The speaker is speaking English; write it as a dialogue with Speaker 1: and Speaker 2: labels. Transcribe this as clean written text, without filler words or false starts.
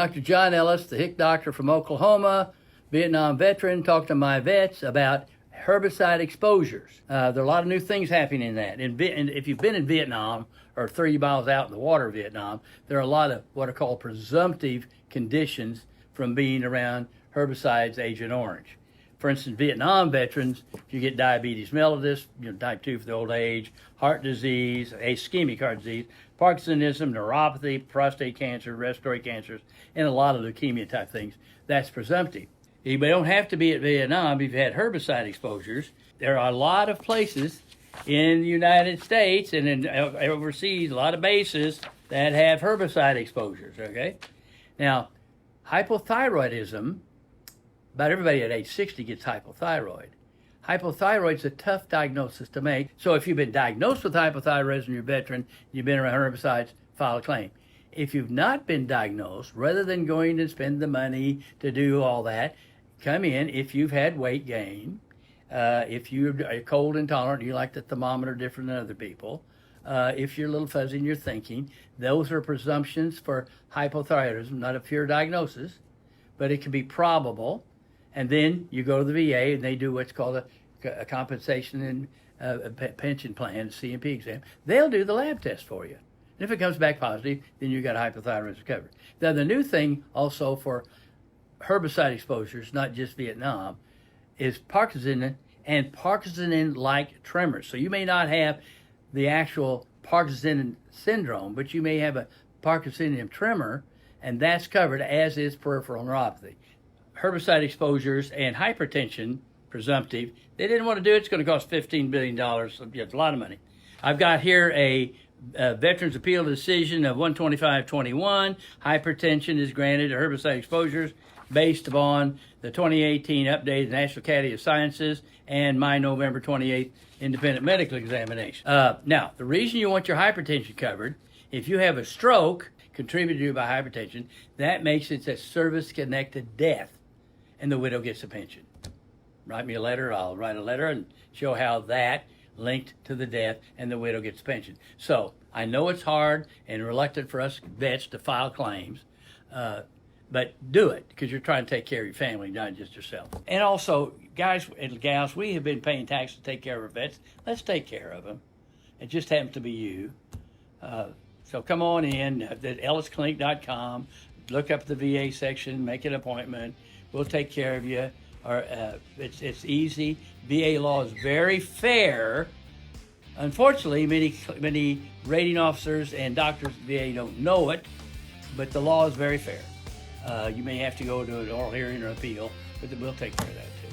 Speaker 1: Dr. John Ellis, the hick doctor from Oklahoma, Vietnam veteran, talking to my vets about herbicide exposures. There are a lot of new things happening in that. And if you've been in Vietnam or 30 miles out in the water of Vietnam, there are a lot of what are called presumptive conditions from being around herbicides Agent Orange. For instance, Vietnam veterans, you get diabetes mellitus, type 2 for the old age, heart disease, ischemic heart disease, Parkinsonism, neuropathy, prostate cancer, respiratory cancers, and a lot of leukemia type things. That's presumptive. You don't have to be at Vietnam if you've had herbicide exposures. There are a lot of places in the United States and in overseas, a lot of bases that have herbicide exposures, okay? Now, hypothyroidism, about everybody at age 60 gets hypothyroid. Hypothyroid is a tough diagnosis to make. So if you've been diagnosed with hypothyroidism, you're a veteran, you've been around herbicides, file a claim. If you've not been diagnosed, rather than going to spend the money to do all that, come in if you've had weight gain, if you're cold intolerant, you like the thermometer different than other people, if you're a little fuzzy in your thinking, those are presumptions for hypothyroidism, not a pure diagnosis, but it can be probable. And then you go to the VA and they do what's called a compensation and pension plan, a C&P exam. They'll do the lab test for you. And if it comes back positive, then you got hypothyroidism covered. Now, the new thing also for herbicide exposures, not just Vietnam, is Parkinsonism and Parkinsonism-like tremors. So you may not have the actual Parkinson syndrome, but you may have a Parkinsonism tremor, and that's covered, as is peripheral neuropathy. Herbicide exposures and hypertension, presumptive, they didn't want to do it. It's going to cost $15 billion. It's a lot of money. I've got here a Veterans Appeal decision of 125-21. Hypertension is granted to herbicide exposures based upon the 2018 updated National Academy of Sciences and my November 28th independent medical examination. Now, the reason you want your hypertension covered, if you have a stroke contributed to by hypertension, that makes it a service-connected death, and the widow gets a pension. Write me a letter, I'll write a letter and show how that linked to the death and the widow gets a pension. So I know it's hard and reluctant for us vets to file claims, but do it because you're trying to take care of your family, not just yourself. And also, guys and gals, we have been paying taxes to take care of our vets. Let's take care of them. It just happens to be you. So come on in at ellisclinic.com, look up the VA section, make an appointment. We'll take care of you. It's easy. VA law is very fair. Unfortunately, many rating officers and doctors at VA don't know it, but the law is very fair. You may have to go to an oral hearing or appeal, but we'll take care of that too.